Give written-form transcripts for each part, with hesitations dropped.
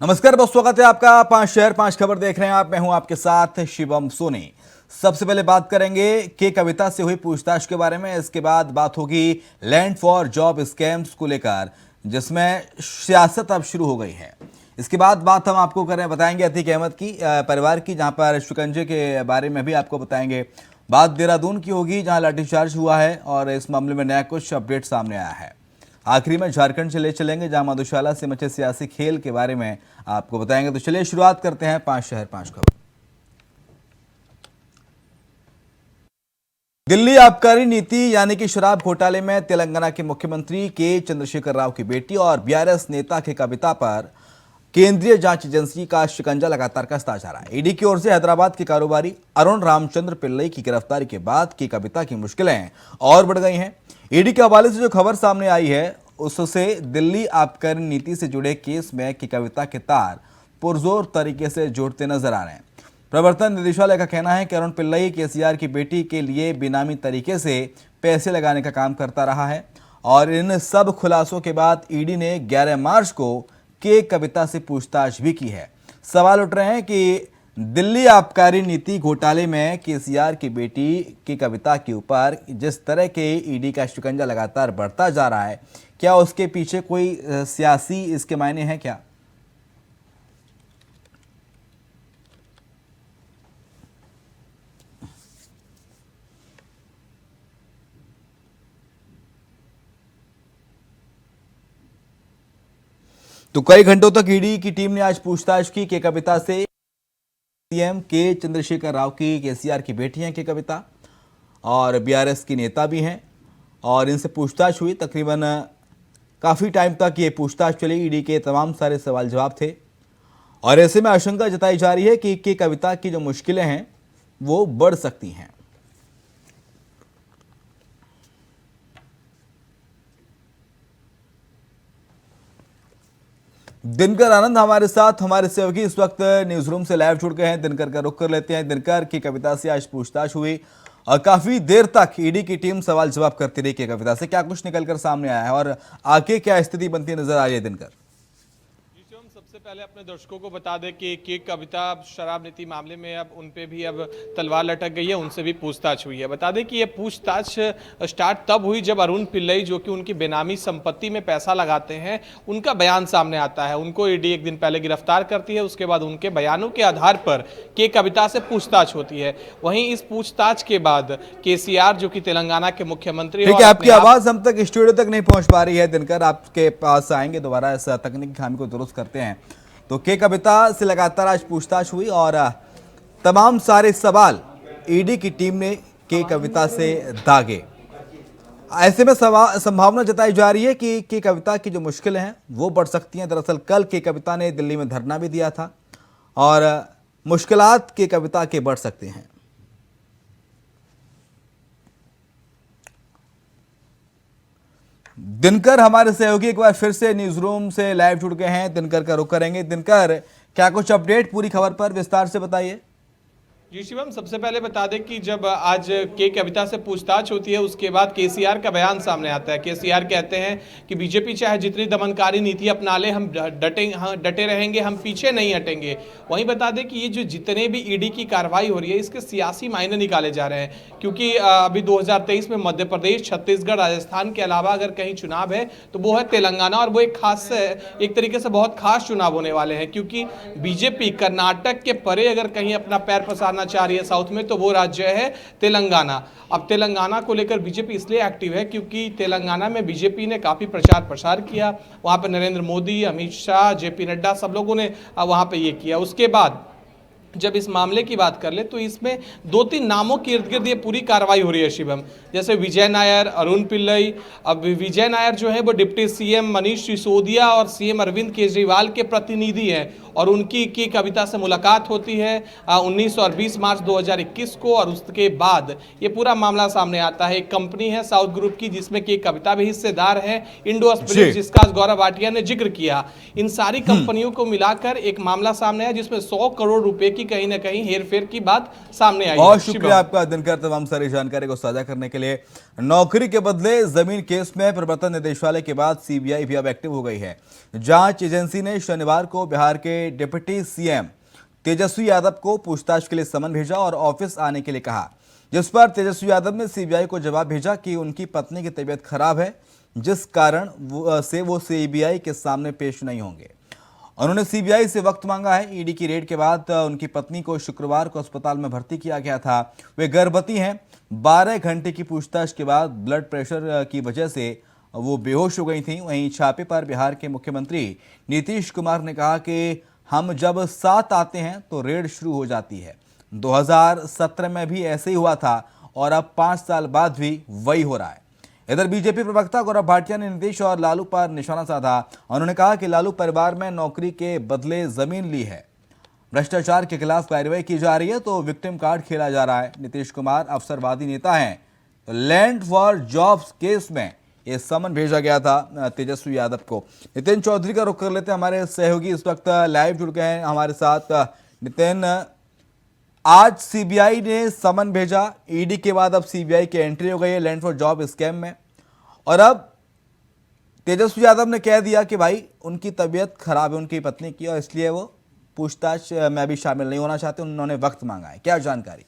नमस्कार, बहुत स्वागत है आपका। 5 शहर 5 खबर देख रहे हैं आप। मैं हूं आपके साथ शिवम सोनी। सबसे पहले बात करेंगे के कविता से हुई पूछताछ के बारे में। इसके बाद बात होगी लैंड फॉर जॉब स्कैम्स को लेकर, जिसमें सियासत अब शुरू हो गई है। इसके बाद बात हम आपको बताएंगे अतीक अहमद की परिवार की, जहां पर शिकंजे के बारे में भी आपको बताएंगे। बात देहरादून की होगी, जहां लाठीचार्ज हुआ है और इस मामले में नया कुछ अपडेट सामने आया है। आखिरी में झारखंड से ले चलेंगे, जहां मधुशाला से मचे सियासी खेल के बारे में आपको बताएंगे। तो चलिए शुरुआत करते हैं 5 शहर 5 खबर। दिल्ली आबकारी नीति यानी कि शराब घोटाले में तेलंगाना के मुख्यमंत्री के चंद्रशेखर राव की बेटी और बीआरएस नेता के कविता पर केंद्रीय जांच एजेंसी का शिकंजा लगातार कसता जा रहा है। ईडी की ओर से हैदराबाद के कारोबारी अरुण रामचंद्र पिल्लई की गिरफ्तारी के बाद की कविता की मुश्किलें और बढ़ गई हैं। ईडी के हवाले से जो खबर सामने आई है, उससे दिल्ली आबकारी नीति से जुड़े केस में की कविता के तार पुरजोर तरीके से जोड़ते नजर आ रहे हैं। प्रवर्तन निदेशालय का कहना है कि अरुण पिल्लई केसीआर की बेटी के लिए बेनामी तरीके से पैसे लगाने का काम करता रहा है और इन सब खुलासों के बाद ईडी ने 11 मार्च को के कविता से पूछताछ भी की है। सवाल उठ रहे हैं कि दिल्ली आबकारी नीति घोटाले में केसीआर की बेटी की कविता के ऊपर जिस तरह के ईडी का शिकंजा लगातार बढ़ता जा रहा है, क्या उसके पीछे कोई सियासी इसके मायने हैं क्या? तो कई घंटों तक ईडी की टीम ने आज पूछताछ की के कविता से। सीएम के चंद्रशेखर राव की केसीआर की बेटी हैं के कविता और बीआरएस की नेता भी हैं, और इनसे पूछताछ हुई। तकरीबन काफ़ी टाइम तक ये पूछताछ चली। ईडी के तमाम सारे सवाल जवाब थे और ऐसे में आशंका जताई जा रही है कि के कविता की जो मुश्किलें हैं वो बढ़ सकती हैं। दिनकर आनंद हमारे साथ, हमारे सहयोगी इस वक्त न्यूज रूम से लाइव जुड़ गए हैं। दिनकर का रुख कर लेते हैं। दिनकर, की कविता से आज पूछताछ हुई और काफी देर तक ईडी की टीम सवाल जवाब करती रही। की कविता से क्या कुछ निकलकर सामने आया है और आगे क्या स्थिति बनती नजर आ रही है? दिनकर, सबसे पहले अपने दर्शकों को बता दें कि के कविता शराब नीति मामले में अब उन पे भी अब तलवार लटक गई है, उनसे भी पूछताछ हुई है। बता दें कि ये पूछताछ स्टार्ट तब हुई जब अरुण पिल्लई, जो कि उनकी बेनामी संपत्ति में पैसा लगाते हैं, उनका बयान सामने आता है। उनको ईडी एक दिन पहले गिरफ्तार करती है। उसके बाद उनके बयानों के आधार पर के कविता से पूछताछ होती है। वहीं इस पूछताछ के बाद केसीआर, जो कि तेलंगाना के मुख्यमंत्री, ठीक है, आपकी आवाज हम तक स्टूडियो तक नहीं पहुंच पा रही है। दिनकर, आपके पास आएंगे दोबारा, इस तकनीकी खामी को दुरुस्त करते हैं। तो के कविता से लगातार आज पूछताछ हुई और तमाम सारे सवाल ईडी की टीम ने के कविता से दागे। ऐसे में संभावना जताई जा रही है कि के कविता की जो मुश्किलें हैं वो बढ़ सकती हैं। दरअसल कल के कविता ने दिल्ली में धरना भी दिया था और मुश्किलात के कविता के बढ़ सकते हैं। दिनकर हमारे सहयोगी एक बार फिर से न्यूज रूम से लाइव जुड़ गए हैं। दिनकर का रुख करेंगे। दिनकर, क्या कुछ अपडेट पूरी खबर पर विस्तार से बताइए। जी शिवम, सबसे पहले बता दें कि जब आज के कविता से पूछताछ होती है, उसके बाद केसीआर का बयान सामने आता है। केसीआर कहते हैं कि बीजेपी चाहे जितनी दमनकारी नीति अपना ले, हम डटे रहेंगे, हम पीछे नहीं हटेंगे। वहीं बता दें कि ये जो जितने भी ईडी की कार्रवाई हो रही है, इसके सियासी मायने निकाले जा रहे हैं, क्योंकि अभी 2023 में मध्य प्रदेश, छत्तीसगढ़, राजस्थान के अलावा अगर कहीं चुनाव है तो वो है तेलंगाना, और वो एक तरीके से बहुत खास चुनाव होने वाले हैं, क्योंकि बीजेपी कर्नाटक के परे अगर कहीं अपना पैर पसारना चाह रही है साउथ में, तो वो राज्य है तेलंगाना। अब तेलंगाना को लेकर बीजेपी इसलिए एक्टिव है क्योंकि तेलंगाना में बीजेपी ने काफी प्रचार प्रसार किया। वहां पर नरेंद्र मोदी, अमित शाह, जेपी नड्डा, सब लोगों ने वहां पे ये किया। उसके बाद जब इस मामले की बात कर ले तो इसमें 2-3 नामों के इर्द गिर्द ये पूरी कार्रवाई हो रही है शिवम, जैसे विजय नायर, अरुण पिल्लई। अब विजय नायर जो है वो डिप्टी सीएम मनीष सिसोदिया और सीएम अरविंद केजरीवाल के प्रतिनिधि हैं, और उनकी की कविता से मुलाकात होती है 19 और 20 मार्च 2021 को। और उसके बाद ये पूरा मामला सामने आता है। एक कंपनी है साउथ ग्रुप की, जिसमें की कविता भी हिस्सेदार है, इंडो स्पिरिट, जिसका गौरव भाटिया ने जिक्र किया। इन सारी कंपनियों को मिलाकर एक मामला सामने है जिसमें 100 करोड़ रुपए की की कहीं ना कहीं हेरफेर की बात सामने आई बहुत है। शुक्रिया आपका दिनकर, तमाम सारी जानकारी को साझा करने के लिए। नौकरी के बदले जमीन केस में प्रवर्तन निदेशालय के बाद सीबीआई भी अब एक्टिव हो गई है। जांच एजेंसी ने शनिवार को बिहार के डिप्टी सीएम तेजस्वी यादव को पूछताछ के लिए समन भेजा और ऑफिस आने के लिए कहा, जिस पर तेजस्वी यादव ने सीबीआई को जवाब भेजा कि उनकी पत्नी की तबीयत खराब है, जिस कारण वो सीबीआई के सामने पेश नहीं होंगे। उन्होंने सीबीआई से वक्त मांगा है। ईडी की रेड के बाद उनकी पत्नी को शुक्रवार को अस्पताल में भर्ती किया गया था। वे गर्भवती हैं। 12 घंटे की पूछताछ के बाद ब्लड प्रेशर की वजह से वो बेहोश हो गई थीं। वहीं छापे पर बिहार के मुख्यमंत्री नीतीश कुमार ने कहा कि हम जब साथ आते हैं तो रेड शुरू हो जाती है। 2017 में भी ऐसे ही हुआ था और अब 5 साल बाद भी वही हो रहा है। इधर बीजेपी प्रवक्ता गौरव भाटिया ने नीतीश और लालू पर निशाना साधा। उन्होंने कहा कि लालू परिवार में नौकरी के बदले जमीन ली है, भ्रष्टाचार के खिलाफ कार्रवाई की जा रही है तो विक्टिम कार्ड खेला जा रहा है। नीतीश कुमार अवसरवादी नेता हैं, तो लैंड फॉर जॉब्स केस में ये समन भेजा गया था तेजस्वी यादव को। नितिन चौधरी का रुख कर लेते हैं, हमारे सहयोगी इस वक्त लाइव जुड़ गए हैं हमारे साथ। नितिन, आज सीबीआई ने समन भेजा, ईडी के बाद अब सीबीआई की एंट्री हो गई है लैंड फॉर जॉब स्कैम में, और अब तेजस्वी यादव ने कह दिया कि भाई उनकी तबीयत खराब है उनकी पत्नी की, और इसलिए वो पूछताछ में भी शामिल नहीं होना चाहते। उन्होंने वक्त मांगा है, क्या जानकारी?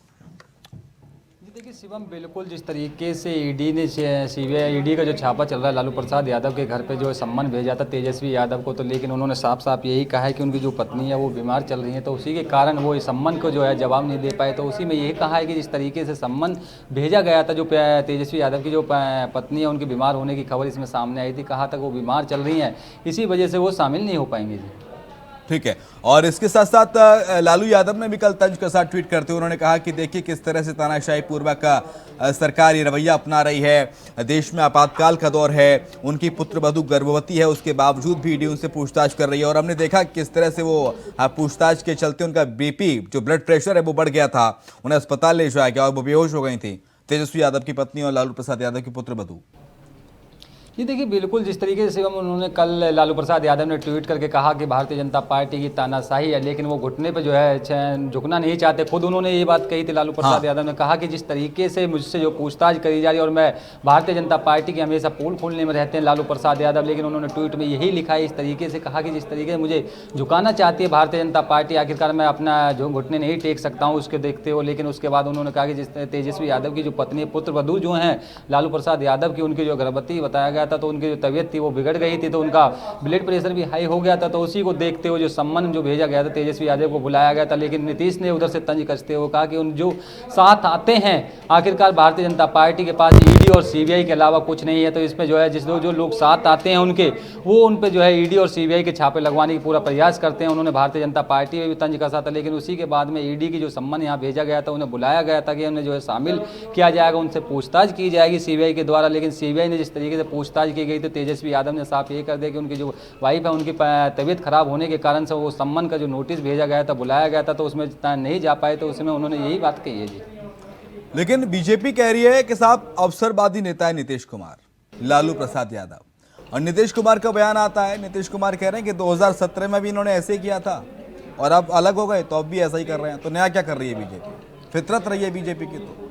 देखिए शिवम, बिल्कुल जिस तरीके से ईडी ने सीबीआई ईडी का जो छापा चल रहा है लालू प्रसाद यादव के घर पे जो सम्मन भेजा था तेजस्वी यादव को, तो लेकिन उन्होंने साफ साफ यही कहा है कि उनकी जो पत्नी है वो बीमार चल रही है, तो उसी के कारण वो इस सम्मन को जो है जवाब नहीं दे पाए। तो उसी में यही कहा है कि जिस तरीके से सम्मन भेजा गया था, जो तेजस्वी यादव की जो पत्नी है उनकी बीमार होने की खबर इसमें सामने आई थी, कहा था वो बीमार चल रही हैं, इसी वजह से वो शामिल नहीं हो पाएंगे जी। ठीक है, और इसके साथ साथ लालू यादव ने भी कल तंज के साथ ट्वीट करते हुए उन्होंने कहा कि देखिए किस तरह से तानाशाही पूर्वक सरकार ये रवैया अपना रही है, देश में आपातकाल का दौर है, उनकी पुत्रवधू गर्भवती है, उसके बावजूद भी ईडी उनसे पूछताछ कर रही है। और हमने देखा किस तरह से वो पूछताछ के चलते उनका बीपी, जो ब्लड प्रेशर है वो बढ़ गया था, उन्हें अस्पताल ले जाया गया और वो बेहोश हो गई थी तेजस्वी यादव की पत्नी और लालू प्रसाद यादव की पुत्रवधू। ये देखिए बिल्कुल जिस तरीके से उन्होंने कल लालू प्रसाद यादव ने ट्वीट करके कहा कि भारतीय जनता पार्टी की तानाशाही है, लेकिन वो घुटने पे जो है झुकना नहीं चाहते। खुद उन्होंने ये बात कही थी, लालू प्रसाद यादव ने कहा कि जिस तरीके से मुझसे जो पूछताछ करी जा रही है, और मैं भारतीय जनता पार्टी की हमेशा पोल खोलने में रहते हैं लालू प्रसाद यादव, लेकिन उन्होंने ट्वीट में यही लिखा है, इस तरीके से कहा कि जिस तरीके से मुझे झुकाना चाहती है भारतीय जनता पार्टी, आखिरकार मैं अपना जो घुटने नहीं टेक सकता हूँ उसके देखते हो। लेकिन उसके बाद उन्होंने कहा कि जिस तेजस्वी यादव की जो पत्नी पुत्रवधू जो हैं लालू प्रसाद यादव की, उनकी जो गर्भवती बताया गया था, तो उनकी जो तबीयत थी वो बिगड़ गई थी, तो उनका ब्लड प्रेशर भी हाई हो गया था। तो उसी को देखते हुए जो सम्मन जो भेजा गया था तेजस्वी यादव को बुलाया गया था। लेकिन नीतीश ने उधर से तंज कसते हुए कहा कि उन जो साथ आते हैं, आखिरकार भारतीय जनता पार्टी के पास ईडी और सीबीआई के अलावा कुछ नहीं है, तो इसमें जो है जो लोग साथ आते हैं उनके, वो उन पे जो है ईडी और सीबीआई के छापे लगवाने की पूरा प्रयास करते हैं। उन्होंने भारतीय जनता पार्टी में भी तंज कसा था, लेकिन उसी के बाद में ईडी की जो सम्मन यहाँ भेजा गया था, उन्हें बुलाया गया था कि उन्हें जो है शामिल किया जाएगा, उनसे पूछताछ की जाएगी सीबीआई के द्वारा। लेकिन सीबीआई ने जिस तरीके से पूछताछ की गई, तो तेजस्वी यादव ने साफ ये कर दिया कि उनकी जो वाइफ है उनकी तबीयत खराब होने के कारण से वो सम्मन का जो नोटिस भेजा गया था, बुलाया गया था, तो उसमें नहीं जा पाए, तो उसमें उन्होंने यही बात कही है जी। लेकिन बीजेपी कह रही है कि साहब अवसरवादी नेता है नीतीश कुमार, लालू प्रसाद यादव, और नीतीश कुमार का बयान आता है, नीतीश कुमार कह रहे हैं कि 2017 में भी इन्होंने ऐसे ही किया था और अब अलग हो गए तो अब भी ऐसा ही कर रहे हैं। तो नया क्या कर रही है बीजेपी? फितरत रही है बीजेपी की। तो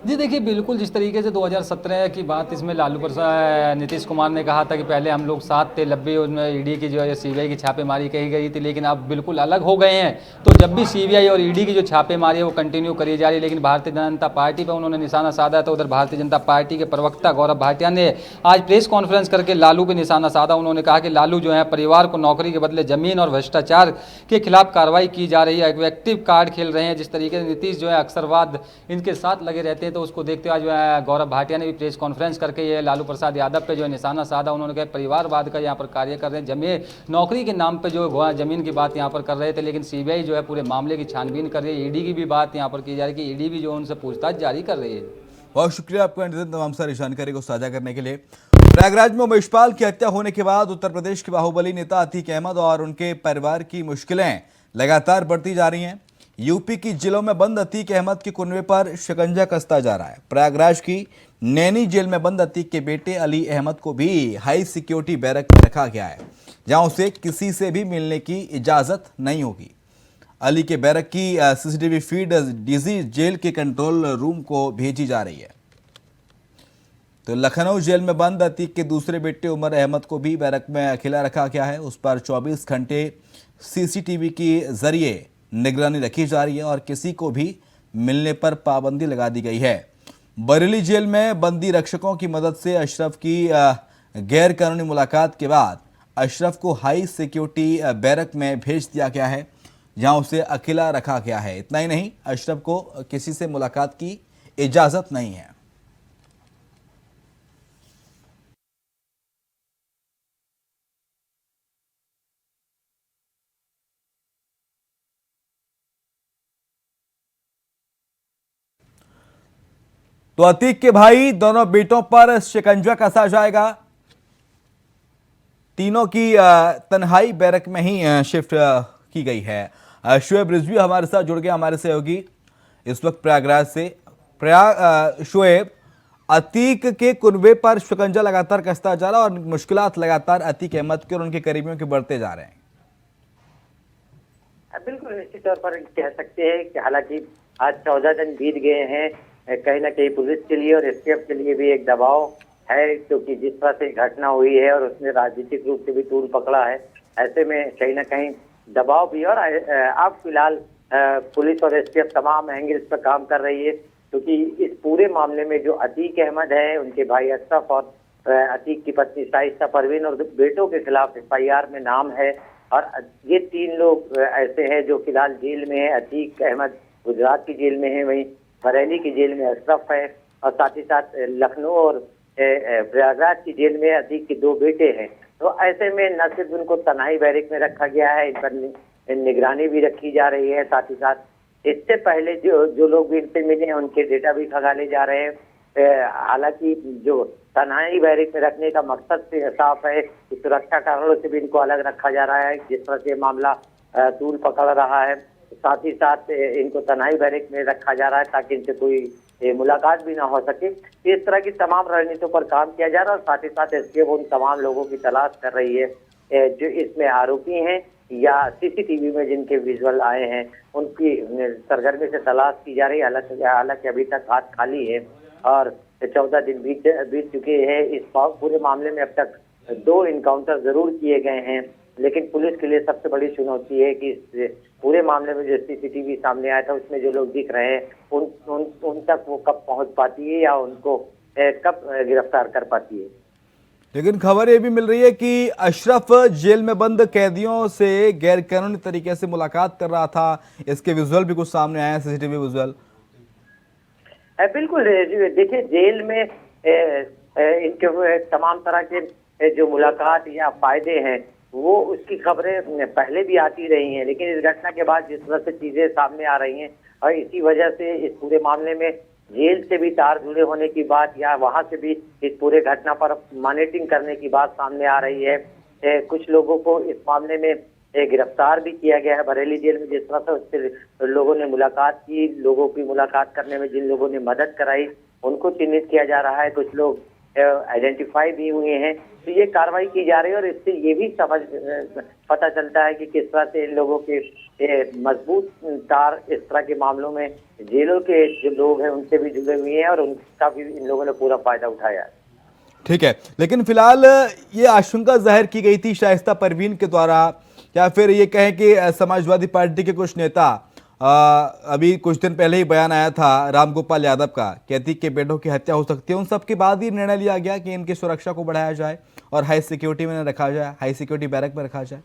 जी देखिए बिल्कुल जिस तरीके से 2017 की बात इसमें लालू प्रसाद नीतीश कुमार ने कहा था कि पहले हम लोग साथ थे, लंबी उनमें ईडी की जो है सीबीआई की छापेमारी कही गई थी, लेकिन अब बिल्कुल अलग हो गए हैं। तो जब भी सीबीआई और ईडी की जो छापेमारी है वो कंटिन्यू करी जा रही है, लेकिन भारतीय जनता पार्टी पर उन्होंने निशाना साधा। तो उधर भारतीय जनता पार्टी के प्रवक्ता गौरव भाटिया ने आज प्रेस कॉन्फ्रेंस करके लालू पर निशाना साधा। उन्होंने कहा कि लालू जो है परिवार को नौकरी के बदले जमीन और भ्रष्टाचार के खिलाफ कार्रवाई की जा रही है, एक्टिव कार्ड खेल रहे हैं। जिस तरीके से नीतीश जो है अक्सरवाद इनके साथ लगे रहते हैं, तो उसको देखते हुए आज गौरव भाटिया ने भी प्रेस कॉन्फ्रेंस करके ये लालू प्रसाद यादव पे जो है निशाना साधा। उन्होंने कहा परिवारवाद का यहाँ पर कार्य कर रहे हैं, जमीन नौकरी के नाम पे जो जमीन की बात यहाँ पर कर रहे थे, लेकिन सीबीआई जो है पूरे मामले की छानबीन कर रही है। ईडी की भी बात यहाँ पर की जा रही है कि ईडी भी जो उनसे पूछताछ जारी कर रही है। बहुत शुक्रिया आपका तमाम सारी जानकारी को साझा करने के लिए। प्रयागराज में उमेशपाल की हत्या होने के बाद उत्तर प्रदेश के बाहुबली नेता अतीक अहमद और उनके परिवार की मुश्किलें लगातार बढ़ती जा रही हैं। यूपी की जेलों में बंद अतीक अहमद के कुनबे पर शिकंजा कसता जा रहा है। प्रयागराज की नैनी जेल में बंद अतीक के बेटे अली अहमद को भी हाई सिक्योरिटी बैरक में रखा गया है, जहां उसे किसी से भी मिलने की इजाजत नहीं होगी। अली के बैरक की सीसीटीवी फीड डीजी जेल के कंट्रोल रूम को भेजी जा रही है। तो लखनऊ जेल में बंद अतीक के दूसरे बेटे उमर अहमद को भी बैरक में अकेला रखा गया है। उस पर 24 घंटे सीसीटीवी के जरिए निगरानी रखी जा रही है और किसी को भी मिलने पर पाबंदी लगा दी गई है। बरेली जेल में बंदी रक्षकों की मदद से अशरफ की गैर कानूनी मुलाकात के बाद अशरफ को हाई सिक्योरिटी बैरक में भेज दिया गया है, जहां उसे अकेला रखा गया है। इतना ही नहीं, अशरफ को किसी से मुलाकात की इजाजत नहीं है। तो अतीक के भाई दोनों बेटों पर शिकंजा कसा जाएगा। तीनों की तन्हाई बैरक में ही शिफ्ट की गई है। शोएब रिजवी हमारे साथ जुड़ गए, हमारे सहयोगी इस वक्त प्रयागराज से। शोएब, अतीक के कुनबे पर शिकंजा लगातार कसता जा रहा है और मुश्किलात लगातार अतीक अहमद के और उनके करीबियों के बढ़ते जा रहे हैं। बिल्कुल निश्चित तौर पर कह सकते हैं कि हालांकि आज 14 दिन बीत गए हैं, कहीं ना कहीं पुलिस के लिए और एसटीएफ के लिए भी एक दबाव है, क्योंकि जिस तरह से घटना हुई है और उसने राजनीतिक रूप से भी तूल पकड़ा है, ऐसे में कहीं ना कहीं दबाव भी। और अब फिलहाल पुलिस और एसटीएफ तमाम एंगल्स पर काम कर रही है, क्योंकि इस पूरे मामले में जो अतीक अहमद है, उनके भाई अशरफ और अतीक की पत्नी शाइस्ता परवीन और बेटों के खिलाफ एफआईआर में नाम है। और ये 3 लोग ऐसे हैं जो फिलहाल जेल में है। अतीक अहमद गुजरात की जेल में है, वहीं बरेली की जेल में अशरफ है, और साथ ही साथ लखनऊ और प्रयागराज की जेल में अतीक के 2 बेटे हैं। तो ऐसे में न सिर्फ उनको तन्हाई बैरक में रखा गया है, इन पर निगरानी भी रखी जा रही है। साथ ही साथ इससे पहले जो लोग भी इनसे मिले हैं, उनके डेटा भी खंगाले जा रहे हैं। हालांकि जो तन्हाई बैरक में रखने का मकसद से साफ है कि सुरक्षा कारणों से भी इनको अलग रखा जा रहा है, जिस तरह से मामला तूल पकड़ रहा है। साथ ही साथ इनको तन्हाई बैरक में रखा जा रहा है ताकि इनसे कोई मुलाकात भी ना हो सके। इस तरह की तमाम रणनीतियों पर काम किया जा रहा है। और साथ ही साथ एसटीएफ उन तमाम लोगों की तलाश कर रही है जो इसमें आरोपी हैं या सीसीटीवी में जिनके विजुअल आए हैं, उनकी सरगर्मी से तलाश की जा रही है। हालांकि अभी तक हाथ खाली है और 14 दिन बीत चुके हैं। इस पूरे मामले में अब तक 2 इनकाउंटर जरूर किए गए हैं, लेकिन पुलिस के लिए सबसे बड़ी चुनौती है कि इस पूरे मामले में जो सीसीटीवी सामने आया था, उसमें जो लोग दिख रहे हैं उन तक वो कब पहुंच पाती है या उनको कब गिरफ्तार कर पाती है। लेकिन खबर ये भी मिल रही है कि अशरफ जेल में बंद कैदियों से गैर कानूनी तरीके से मुलाकात कर रहा था। इसके विजुअल भी कुछ सामने आए हैं, सीसीटीवी विजुअल। बिल्कुल, देखिए जेल में इनके तमाम तरह के जो मुलाकात या फायदे हैं, वो उसकी खबरें पहले भी आती रही हैं, लेकिन इस घटना के बाद जिस तरह से चीजें सामने आ रही हैं और इसी वजह से इस पूरे मामले में जेल से भी तार जुड़े होने की बात या वहां से भी इस पूरे घटना पर मॉनिटरिंग करने की बात सामने आ रही है। कुछ लोगों को इस मामले में गिरफ्तार भी किया गया है बरेली जेल में। जिस तरह से उससे लोगों ने मुलाकात की, लोगों की मुलाकात करने में जिन लोगों ने मदद कराई उनको चिन्हित किया जा रहा है। कुछ लोग आइडेंटिफाई भी हुए हैं। तो ये कार्रवाई की जा रही है और इससे ये भी पता चलता है कि किस तरह से इन लोगों के मजबूत तार इस तरह के मामलों में जेलों के जो लोग हैं उनसे भी जुड़े हुए हैं और उनका भी इन लोगों ने पूरा फायदा उठाया है। ठीक है, लेकिन फिलहाल ये आशंका जाहिर की गई थी शाइस्ता परवीन के द्वारा, या फिर ये कहें कि समाजवादी पार्टी के कुछ नेता, अभी कुछ दिन पहले ही बयान आया था रामगोपाल यादव का कि अतीक के बेटों की हत्या हो सकती है। उन सब के बाद ही निर्णय लिया गया कि इनकी सुरक्षा को बढ़ाया जाए और हाई सिक्योरिटी में रखा जाए, हाई सिक्योरिटी बैरक में रखा जाए।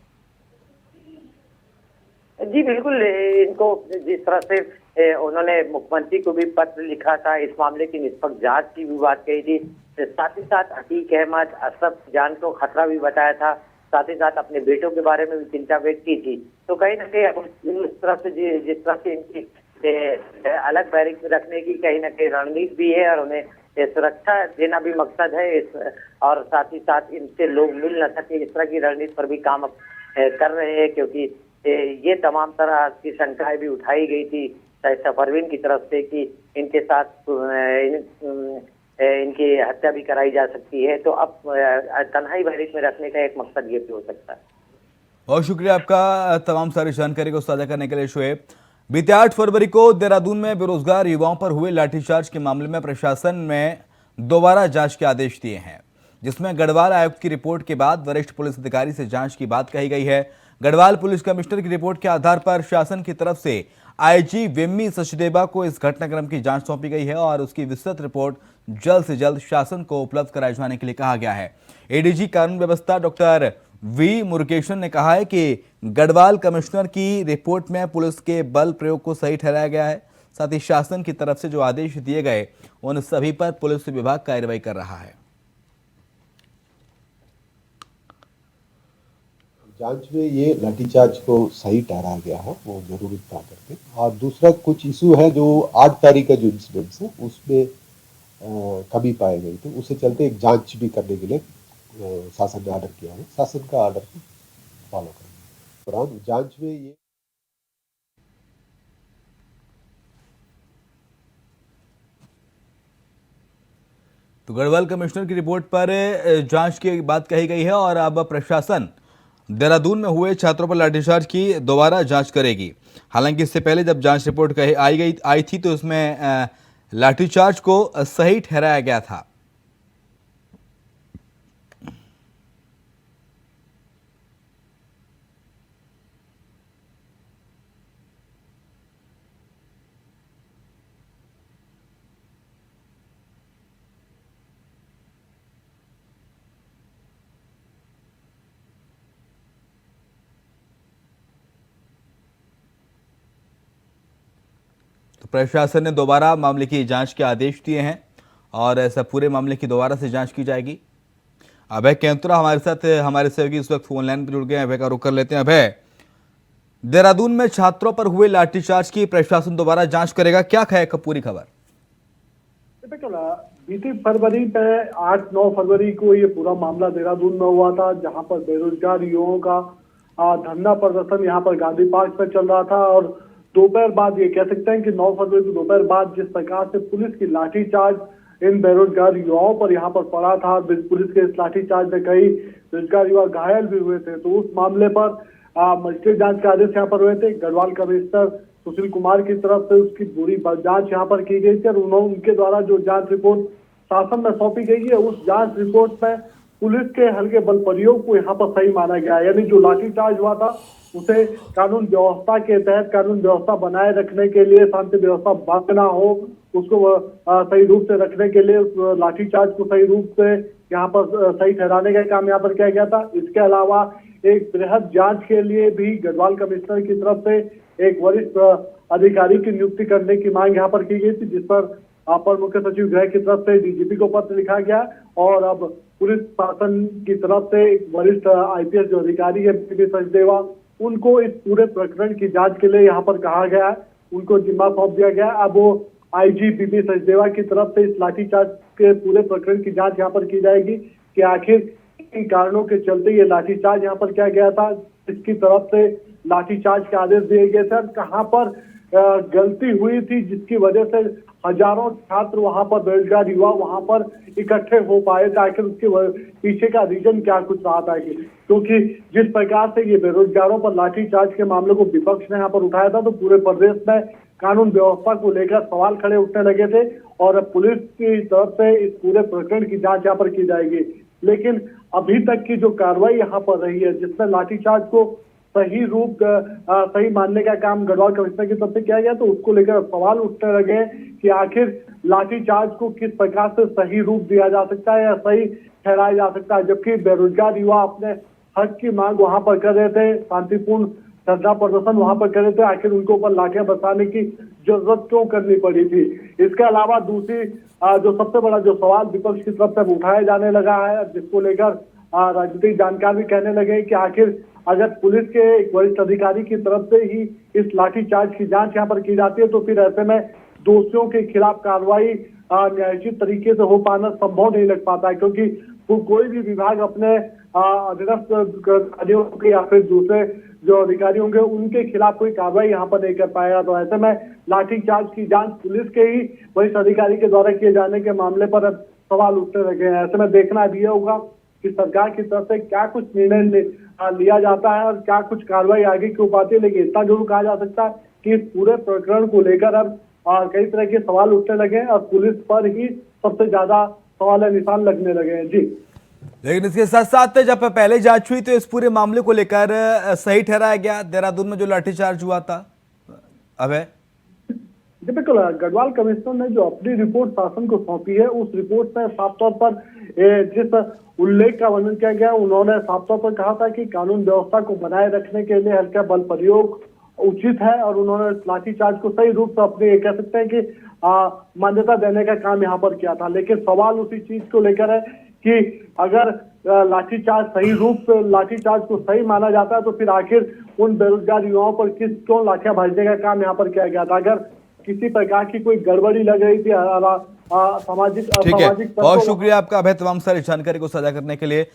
जी बिल्कुल, इनको जिस तरह से उन्होंने मुख्यमंत्री को भी पत्र लिखा था, इस मामले की निष्पक्ष जांच की भी बात कही थी। साथ ही साथ अतीक अहमद, अशरफ जान को खतरा भी बताया था। साथ ही साथ अपने बेटों के बारे में भी चिंता व्यक्त की थी। तो कहीं ना कहीं उस तरफ से जिस तरह से इनकी अलग बैरक में रखने की कहीं ना कहीं रणनीति भी है और उन्हें सुरक्षा देना भी मकसद है और साथ ही साथ इनसे लोग मिल न सके, इस तरह की रणनीति पर भी काम कर रहे हैं। क्योंकि ये तमाम तरह की शंकाएं भी उठाई गई थी शाइस्ता परवीन की तरफ से कि इनके साथ इनकी हत्या भी कराई जा सकती है। तो अब तन्हाई बैरक में रखने का एक मकसद ये भी हो सकता है। बहुत शुक्रिया आपका तमाम सारी जानकारी को साझा करने के लिए शोएब। बीते 8 फरवरी को देहरादून में बेरोजगार युवाओं पर हुए लाठीचार्ज के मामले में प्रशासन में दोबारा जांच के आदेश दिए हैं, जिसमें गढ़वाल आयुक्त की रिपोर्ट के बाद वरिष्ठ पुलिस अधिकारी से जांच की बात कही गई है। गढ़वाल पुलिस कमिश्नर की रिपोर्ट के आधार पर शासन की तरफ से आईजी वेम्मी सचदेवा को इस घटनाक्रम की जांच सौंपी गई है और उसकी विस्तृत रिपोर्ट जल्द से जल्द शासन को उपलब्ध कराए जाने के लिए कहा गया है। एडीजी कानून व्यवस्था डॉक्टर वी मुरुगेशन ने कहा है कि गढ़वाल कमिश्नर की रिपोर्ट में पुलिस के बल प्रयोग को सही ठहराया गया है। साथ ही शासन की तरफ से जो आदेश दिए गए उन सभी पर पुलिस विभाग कार्रवाई कर रहा है। जांच में ये लाठीचार्ज को सही ठहराया गया है, वो जरूरी था करके। और दूसरा कुछ इशू है जो 8 तारीख का जो इंसिडेंट है उसमें कमी पाई गई थी, उससे चलते एक जांच भी करने के लिए शासन ने ऑर्डर किया है। शासन का ऑर्डर फॉलो करेंगे। दौरान जांच में ये तो गढ़वाल कमिश्नर की रिपोर्ट पर जांच की बात कही गई है और अब प्रशासन देहरादून में हुए छात्रों पर लाठीचार्ज की दोबारा जांच करेगी। हालांकि इससे पहले जब जांच रिपोर्ट आई थी तो इसमें लाठीचार्ज को सही ठहराया गया था। प्रशासन ने दोबारा मामले की जांच के आदेश दिए हैं और ऐसा पूरे मामले की दोबारा से जांच की जाएगी। अभय केंतुरा हमारे साथ हमारे सहयोगी इस वक्त फोन लाइन पर जुड़ गए हैं। अभय का रुख कर लेते हैं। अभय, देहरादून में छात्रों पर हुए लाठीचार्ज की प्रशासन दोबारा जांच करेगा, क्या है पूरी खबर? बीती फरवरी में 8-9 फरवरी को ये पूरा मामला देहरादून में हुआ था, जहां पर बेरोजगार युवाओं का धरना प्रदर्शन यहाँ पर गांधी पार्क में चल रहा था। और दोपहर बाद ये कह सकते हैं कि 9 फरवरी को दोपहर बाद जिस प्रकार से पुलिस की लाठीचार्ज इन बेरोजगार युवाओं पर यहाँ पर पड़ा था, पुलिस के इस लाठीचार्ज में कई बेरोजगार युवा घायल भी हुए थे, तो उस मामले पर मजिस्ट्रेट जांच के आदेश यहाँ पर हुए थे। गढ़वाल कमिश्नर सुशील कुमार की तरफ से उसकी पूरी जांच यहाँ पर की गई थी और उनके द्वारा जो जांच रिपोर्ट शासन में सौंपी गई है, उस जांच रिपोर्ट में पुलिस के हल्के बल प्रयोग को यहाँ पर सही माना गया। यानी जो लाठीचार्ज हुआ था उसे कानून व्यवस्था के तहत कानून व्यवस्था बनाए रखने के लिए, शांति व्यवस्था भंग ना हो उसको सही रूप से रखने के लिए उस लाठीचार्ज को सही रूप से यहाँ पर सही ठहराने का काम यहाँ पर किया गया था। इसके अलावा एक बृहद जांच के लिए भी गढ़वाल कमिश्नर की तरफ से एक वरिष्ठ अधिकारी की नियुक्ति करने की मांग यहाँ पर की गई थी, जिस पर अपर मुख्य सचिव गृह की तरफ से डीजीपी को पत्र लिखा गया और अब पुलिस शासन की तरफ से एक वरिष्ठ आईपीएस जो अधिकारी है पीपी सचदेवा, उनको इस पूरे प्रकरण की जांच के लिए यहाँ पर कहा गया है, उनको जिम्मा सौंप दिया गया। अब वो आईजी पीपी सचदेवा की तरफ से इस लाठीचार्ज के पूरे प्रकरण की जांच यहाँ पर की जाएगी कि आखिर इन कारणों के चलते ये लाठीचार्ज यहाँ पर किया गया था, इसकी तरफ से लाठीचार्ज के आदेश दिए गए थे, कहाँ पर गलती हुई थी जिसकी वजह से हजारों छात्र वहां पर, बेरोजगार युवा वहां पर इकट्ठे हो पाए थे, आखिर उसके पीछे का रीजन क्या कुछ रहा था। क्योंकि जिस प्रकार से ये बेरोजगारों पर लाठीचार्ज के मामले को विपक्ष ने यहाँ पर उठाया था, तो पूरे प्रदेश में कानून व्यवस्था को लेकर सवाल खड़े उठने लगे थे और पुलिस की तरफ से इस पूरे प्रकरण की जांच यहाँ पर की जाएगी। लेकिन अभी तक की जो कार्रवाई यहाँ पर रही है, जिसमें लाठीचार्ज को सही रूप सही मानने का काम गढ़वाल कमिश्नर की तरफ से किया गया, तो उसको लेकर सवाल उठने लगे कि आखिर लाठीचार्ज को किस प्रकार से सही रूप दिया जा सकता है या सही ठहराया जा सकता है। जबकि बेरोजगार युवा अपने हक की मांग वहां पर कर रहे थे, शांतिपूर्ण धरना प्रदर्शन वहां पर कर रहे थे, आखिर उनके ऊपर लाठियां बरसाने की जरूरत क्यों करनी पड़ी थी। इसके अलावा दूसरी जो सबसे बड़ा जो सवाल विपक्ष की तरफ से उठाया जाने लगा है, जिसको लेकर राजनीतिक जानकार भी कहने लगे कि आखिर अगर पुलिस के एक वरिष्ठ अधिकारी की तरफ से ही इस लाठीचार्ज की जांच यहाँ पर की जाती है, तो फिर ऐसे में दोषियों के खिलाफ कार्रवाई न्यायोचित तरीके से हो पाना संभव नहीं लग पाता है, क्योंकि कोई भी विभाग अपने अधीनस्थ अधिकारियों के या फिर दूसरे जो अधिकारी होंगे उनके खिलाफ कोई कार्रवाई यहाँ पर नहीं कर पाएगा। तो ऐसे में लाठीचार्ज की जांच पुलिस के ही वरिष्ठ अधिकारी के द्वारा किए जाने के मामले पर अब सवाल उठने लगे हैं। ऐसे में देखना भी होगा कि सरकार की तरफ से क्या कुछ निर्णय लिया जाता है और क्या कुछ कार्रवाई आगे क्यों पाती है। लेकिन इतना जरूर कहा जा सकता है कि इस पूरे प्रकरण को लेकर अब कई तरह के सवाल उठने लगे हैं और पुलिस पर ही सबसे ज्यादा सवाल निशान लगने लगे हैं। जी, लेकिन इसके साथ साथ जब पहले जांच हुई तो इस पूरे मामले को लेकर सही ठहराया गया देहरादून में जो लाठीचार्ज हुआ था। अभय, बिल्कुल, गढ़वाल कमिश्नर ने जो अपनी रिपोर्ट शासन को सौंपी है उस रिपोर्ट में साफ तौर पर जिस उल्लेख का वर्णन किया गया, उन्होंने साफ तौर पर कहा था कि कानून व्यवस्था को बनाए रखने के लिए हल्का बल प्रयोग उचित है और उन्होंने लाठीचार्ज को सही रूप से अपने कह सकते हैं कि मान्यता देने का काम यहाँ पर किया था। लेकिन सवाल उसी चीज को लेकर है कि अगर लाठीचार्ज सही रूप से लाठीचार्ज को सही माना जाता है तो फिर आखिर उन बेरोजगार युवाओं पर क्यों लाठियां भाजने का काम यहाँ पर किया गया था। अगर किसी प्रकार की कोई गड़बड़ी लग रही थी सामाजिक ठीक है, बहुत शुक्रिया आपका अभय तमाम सारी जानकारी को साझा करने के लिए।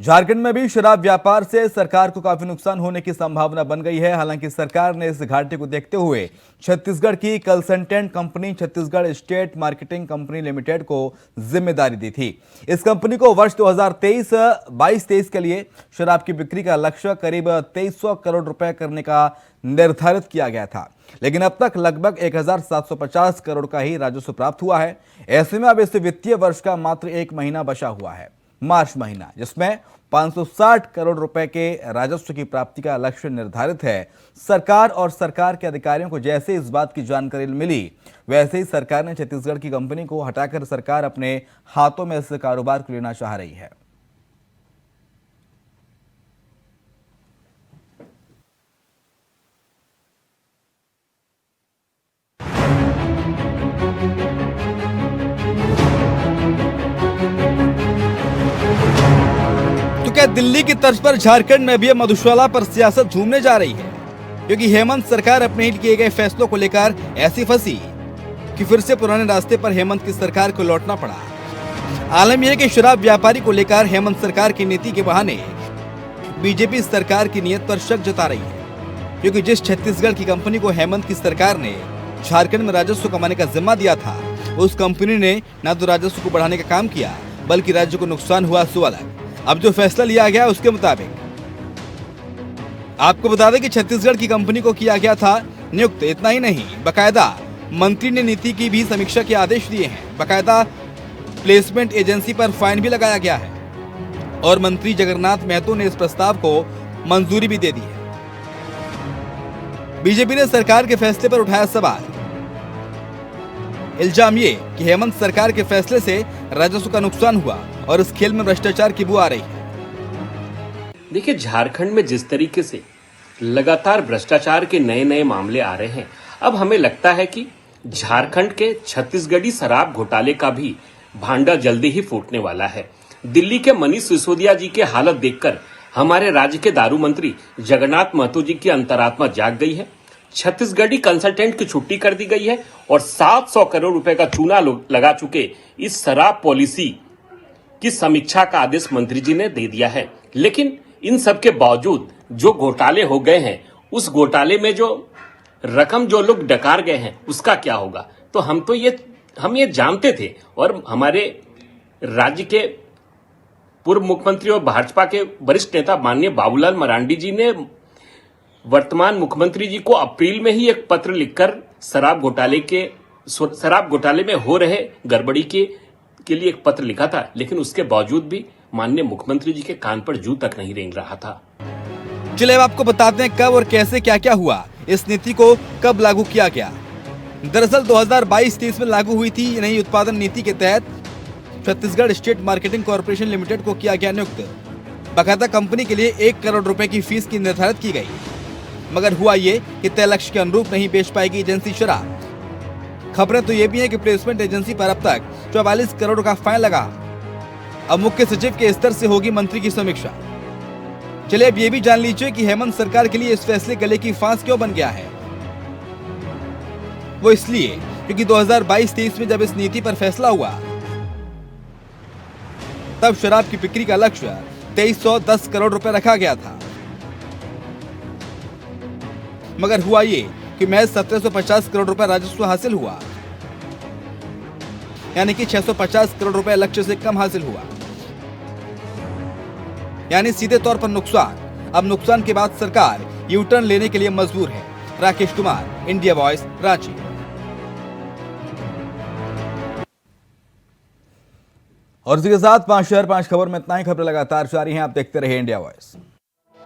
झारखंड में भी शराब व्यापार से सरकार को काफी नुकसान होने की संभावना बन गई है। हालांकि सरकार ने इस घाटे को देखते हुए छत्तीसगढ़ की consultant company Chhattisgarh state marketing company limited को जिम्मेदारी दी थी। इस कंपनी को वर्ष 2023-22 के लिए शराब की बिक्री का लक्ष्य करीब 2300 करोड़ रुपए करने का निर्धारित किया गया था, लेकिन अब तक लगभग 1750 करोड़ का ही राजस्व प्राप्त हुआ है। ऐसे में अब इस वित्तीय वर्ष का मात्र एक महीना बचा हुआ है, मार्च महीना, जिसमें 560 करोड़ रुपए के राजस्व की प्राप्ति का लक्ष्य निर्धारित है। सरकार और सरकार के अधिकारियों को जैसे इस बात की जानकारी मिली, वैसे ही सरकार ने छत्तीसगढ़ की कंपनी को हटाकर सरकार अपने हाथों में इस कारोबार को लेना चाह रही है। क्या दिल्ली की तर्ज पर झारखंड में भी मधुशाला पर सियासत झूमने जा रही है, क्योंकि हेमंत सरकार अपने ही किए गए फैसलों को लेकर ऐसी फंसी कि फिर से पुराने रास्ते पर हेमंत की सरकार को लौटना पड़ा। आलम यह कि शराब व्यापारी को लेकर हेमंत सरकार की नीति के बहाने बीजेपी सरकार की नीयत पर शक जता रही है, क्योंकि जिस छत्तीसगढ़ की कंपनी को हेमंत की सरकार ने झारखंड में राजस्व कमाने का जिम्मा दिया था, उस कंपनी ने न तो राजस्व को बढ़ाने का काम किया बल्कि राज्य को नुकसान हुआ सो अलग। अब जो फैसला लिया गया उसके मुताबिक आपको बता दें कि छत्तीसगढ़ की कंपनी को किया गया था नियुक्त। इतना ही नहीं, बकायदा मंत्री ने नीति की भी समीक्षा के आदेश दिए हैं। बकायदा प्लेसमेंट एजेंसी पर फाइन भी लगाया गया है और मंत्री जगन्नाथ महतो ने इस प्रस्ताव को मंजूरी भी दे दी है। बीजेपी ने सरकार के फैसले पर उठाया सवाल। इल्जाम ये कि हेमंत सरकार के फैसले से राजस्व का नुकसान हुआ और इस खेल में भ्रष्टाचार की बू आ रही है। देखिए, झारखंड में जिस तरीके से लगातार भ्रष्टाचार के नए नए मामले आ रहे हैं, अब हमें लगता है कि झारखंड के छत्तीसगढ़ी शराब घोटाले का भी भांडा जल्दी ही फूटने वाला है। दिल्ली के मनीष सिसोदिया जी के हालत देखकर हमारे राज्य के दारू मंत्री जगन्नाथ महतो जी की अंतरात्मा जाग गई है। छत्तीसगढ़ी कंसल्टेंट की छुट्टी कर दी गई है और 700 करोड़ रुपए का चूना लगा चुके इस शराब पॉलिसी की समीक्षा का आदेश मंत्री जी ने दे दिया है। लेकिन इन सब के बावजूद जो घोटाले हो गए हैं, उस घोटाले में जो रकम जो लोग डकार गए हैं उसका क्या होगा? तो हम ये जानते थे और हमारे राज्य के पूर्व मुख्यमंत्री और भाजपा के वरिष्ठ नेता माननीय बाबूलाल मरांडी जी ने वर्तमान मुख्यमंत्री जी को अप्रैल में ही एक पत्र लिखकर शराब घोटाले में हो रहे गड़बड़ी के लिए एक पत्र लिखा था। लेकिन उसके बावजूद भी माननीय मुख्यमंत्री जी के कान पर जू तक नहीं रेंग रहा था। चलिए अब आपको बताते हैं कब और कैसे क्या क्या हुआ, इस नीति को कब लागू किया गया। दरअसल 2022-23 में लागू हुई थी नई उत्पादन नीति के तहत Chhattisgarh state marketing corporation limited को किया गया नियुक्त। बाकायदा कंपनी के लिए 1 करोड़ रुपए की फीस की निर्धारित की गई, मगर हुआ ये कि तय लक्ष्य के अनुरूप नहीं बेच पाएगी एजेंसी शराब। खबरें तो ये भी है कि प्लेसमेंट एजेंसी पर अब तक 44 करोड़ का फाइन लगा। अब मुख्य सचिव के स्तर से होगी मंत्री की समीक्षा। चलिए अब ये भी जान लीजिए कि हेमंत सरकार के लिए इस फैसले गले की फांस क्यों बन गया है। वो इसलिए क्योंकि 2022-23 में जब इस नीति पर फैसला हुआ तब शराब की बिक्री का लक्ष्य 2310 करोड़ रुपए रखा गया था, मगर हुआ ये कि महज 1750 करोड़ रुपए राजस्व हासिल हुआ, यानी कि 650 करोड़ रुपए लक्ष्य से कम हासिल हुआ। यानी सीधे तौर पर नुकसान। अब नुकसान के बाद सरकार यू टर्न लेने के लिए मजबूर है। Rakesh Kumar, India voice, Ranchi. और इसी के साथ 5 शहर 5 खबर में इतना ही। खबरें लगातार जारी हैं, आप देखते रहिए इंडिया वॉइस।